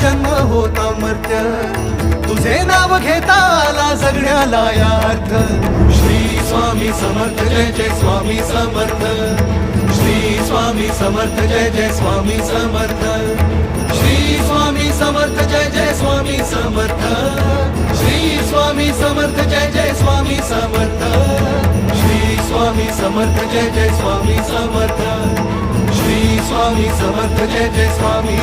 जन्म होता मर्त्य, तुझे नाव घेता आला जगण्याला यार्थ. श्री स्वामी समर्थ जय जय स्वामी समर्थ. श्री स्वामी समर्थ जय जय स्वामी समर्थ. श्री स्वामी समर्थ जय जय स्वामी समर्थ. श्री स्वामी समर्थ जय जय स्वामी समर्थ. श्री स्वामी समर्थ जय जय स्वामी समर्थ. श्री स्वामी समर्थ जय जय स्वामी